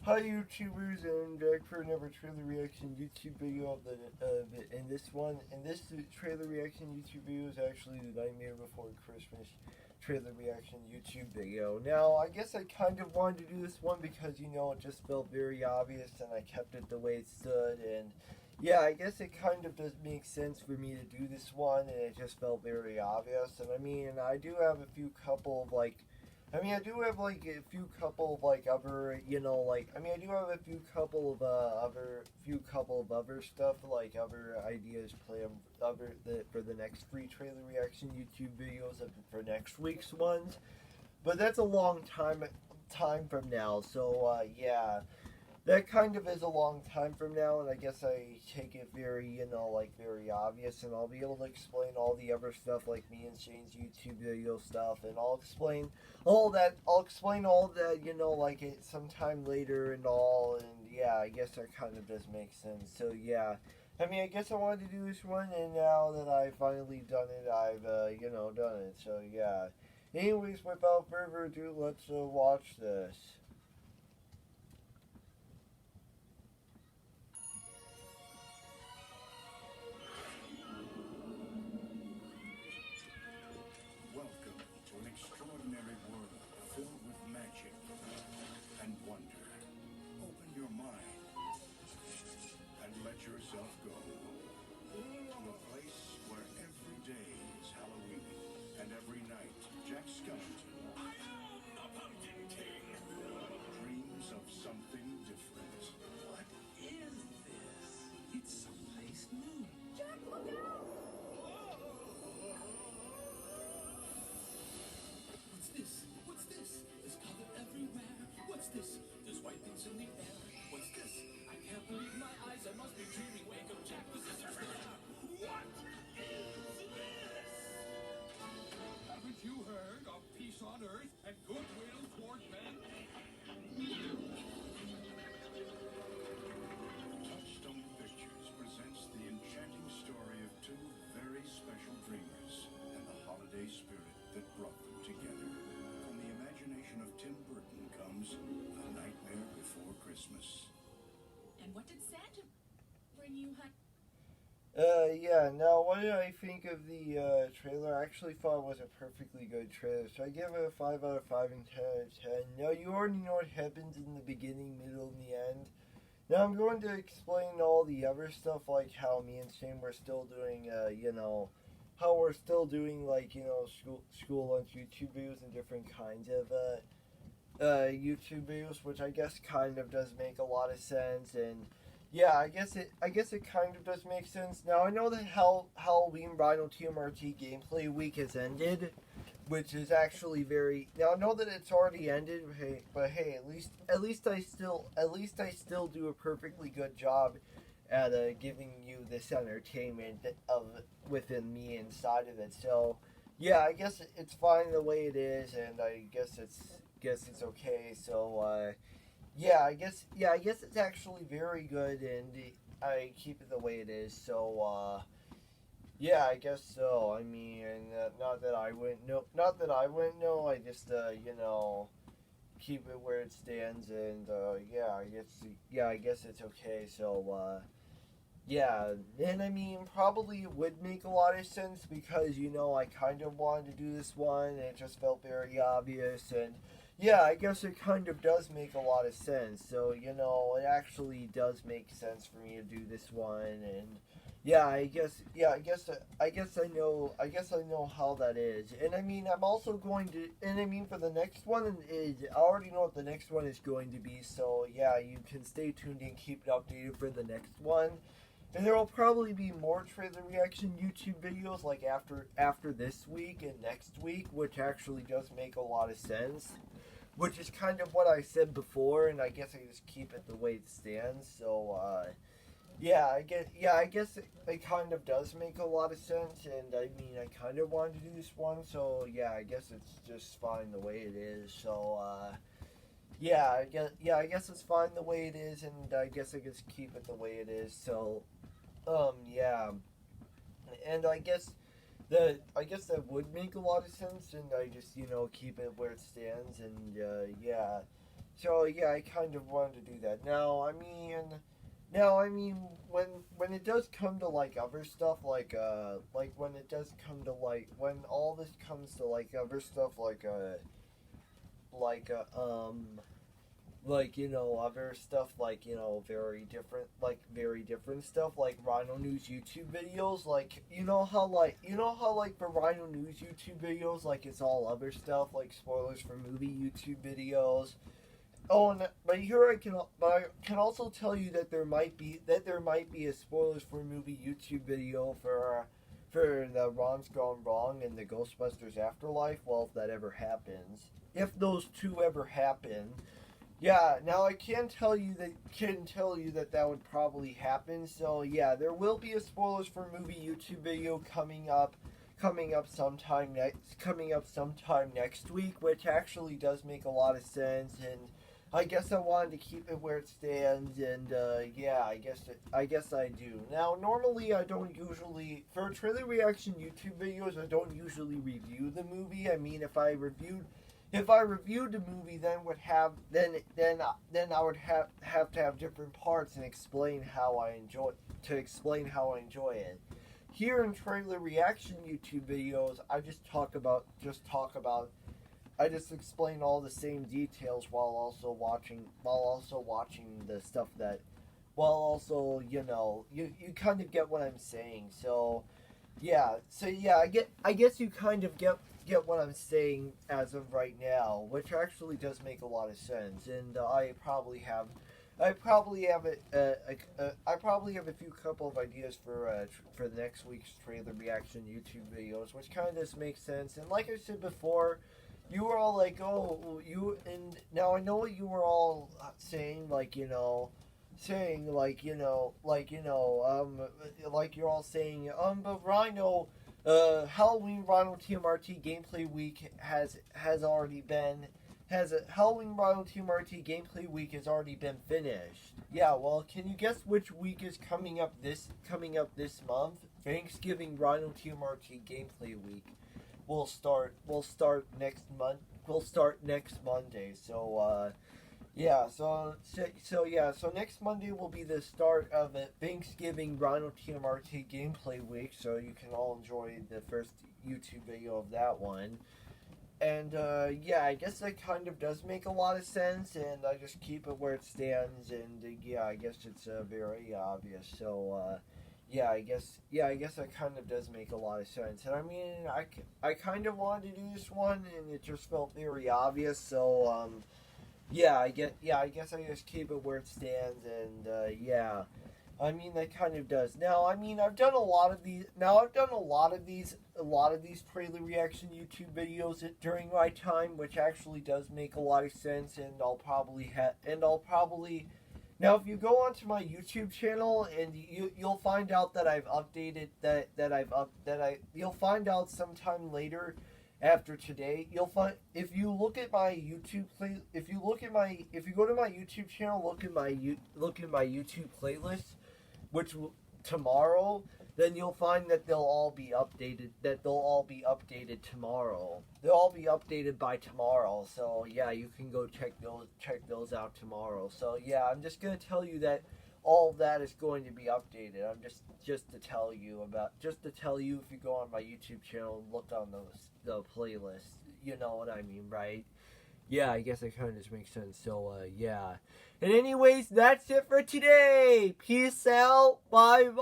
Hi YouTubers, and back for another trailer reaction YouTube video in this trailer reaction YouTube video is actually the Nightmare Before Christmas trailer reaction YouTube video. Now, I guess I kind of wanted to do this one because, it just felt very obvious and I kept it the way it stood, and yeah, I guess it kind of does make sense for me to do this one, and it just felt very obvious. And I do have a few couple of I do have like a few couple of like other, I do have a few couple of other stuff, like other ideas planned for the next free trailer reaction YouTube videos for next week's ones. But that's a long time from now. So yeah, that kind of is a long time from now, and I guess I take it very, very obvious, and I'll be able to explain all the other stuff, like me and Shane's YouTube video stuff, and I'll explain all that, like it sometime later and all, and yeah, I guess that kind of does make sense. So yeah, I guess I wanted to do this one, and now that I've finally done it, I've, done it, so yeah. Anyways, without further ado, let's watch this. Welcome to an extraordinary world filled with magic and wonder. Open your mind and let yourself go to a place where every day is Halloween and every night Jack Skellington dreams of something different. What is this? It's someplace new. Jack, look out! What's this? What's this? There's color everywhere. What's this? There's white things in the air. What's this? I can't believe my eyes. I must be dreaming. Wake up, Jack. This is what is this? Haven't you heard of peace on earth and goodwill toward men? Touchstone Pictures presents the enchanting story of two very special dreamers and the holiday spirit that brought them together. From the imagination of Tim Burton comes A Nightmare Before Christmas. And what did Santa bring you, hon? Yeah, now what did I think of the trailer? I actually thought it was a perfectly good trailer, so I give it a 5 out of 5 and 10 out of 10. Now, you already know what happens in the beginning, middle, and the end. Now, I'm going to explain all the other stuff, like how me and Shane were still doing, how we're still doing, school lunch YouTube videos and different kinds of, YouTube videos, which I guess kind of does make a lot of sense, and yeah, I guess it kind of does make sense. Now I know that Halloween Rhino TMRT gameplay week has ended, which is actually very. Now I know that it's already ended, but hey, at least I still do a perfectly good job at giving you this entertainment of within me inside of it. So yeah, I guess it's fine the way it is, and I guess it's okay. So I guess it's actually very good, and I keep it the way it is. So yeah, I guess so. I mean, not that I wouldn't know. I just keep it where it stands, and I guess it's okay. So yeah, and I mean, probably it would make a lot of sense because I kind of wanted to do this one, and it just felt very obvious, and yeah, I guess it kind of does make a lot of sense. So, it actually does make sense for me to do this one, and yeah, I guess I know how that is. And I mean, I'm also going to, and I mean, for the next one I already know what the next one is going to be. So, yeah, you can stay tuned and keep it updated for the next one. And there will probably be more trailer reaction YouTube videos like after this week and next week, which actually does make a lot of sense. Which is kind of what I said before, and I guess I just keep it the way it stands. So, I guess it kind of does make a lot of sense, and I mean, I kind of wanted to do this one, so yeah, I guess it's just fine the way it is. So, I guess it's fine the way it is, and I guess I just keep it the way it is. So, yeah, and I guess that would make a lot of sense, and I just keep it where it stands, and yeah. So yeah, I kind of wanted to do that. When it does come to like other stuff, like when it does come to when all this comes to like other stuff, like other stuff, very different stuff, like Rhino News YouTube videos, like for Rhino News YouTube videos, like it's all other stuff, like spoilers for movie YouTube videos. Oh, but I can also tell you that there might be a spoilers for movie YouTube video for the Ron's Gone Wrong and the Ghostbusters Afterlife. Well, if that ever happens, if those two ever happen, yeah. Now I can tell you that would probably happen. So yeah, there will be a spoilers for movie YouTube video coming up sometime next week, which actually does make a lot of sense. And I guess I wanted to keep it where it stands, and yeah, I guess I do. Now, normally I don't usually, for trailer reaction YouTube videos, I don't usually review the movie. I mean, if I reviewed the movie, then I would have to have different parts and explain how I enjoy it. Here in trailer reaction YouTube videos, I just explain all the same details while also watching the stuff you kind of get what I'm saying. So yeah, I guess you kind of get what I'm saying as of right now, which actually does make a lot of sense. And I probably have a few couple of ideas for the next week's trailer reaction YouTube videos, which kind of makes sense. And like I said before, you were all like, oh, and now I know what you were all saying, like you're all saying, but Rhino, Halloween Rhino TMRT gameplay week has already been. Halloween Rhino TMRT gameplay week has already been finished. Yeah, well, can you guess which week is coming up this month? Thanksgiving Rhino TMRT gameplay week will start next month. We'll start next Monday. So so next Monday will be the start of the Thanksgiving Rhino TMRT gameplay week. So you can all enjoy the first YouTube video of that one. And yeah, I guess that kind of does make a lot of sense, and I just keep it where it stands. And yeah, I guess it's very obvious. So yeah, I guess that kind of does make a lot of sense. And I mean, I kind of wanted to do this one, and it just felt very obvious. So yeah, I guess I just keep it where it stands. And yeah, I mean, that kind of does. Now, I mean, I've done a lot of these trailer reaction YouTube videos during my time, which actually does make a lot of sense. And I'll probably now, if you go onto my YouTube channel, and you'll find out that I've updated you'll find out sometime later after today. You'll find, if you go to my YouTube channel, look at my YouTube playlist, which tomorrow, then you'll find that they'll all be updated tomorrow. They'll all be updated by tomorrow. So yeah, you can go check those out tomorrow. So yeah, I'm just gonna tell you that all of that is going to be updated. I'm just to tell you if you go on my YouTube channel and look on the playlist, you know what I mean, right? Yeah, I guess that kind of just makes sense. So, yeah. And anyways, that's it for today. Peace out. Bye-bye.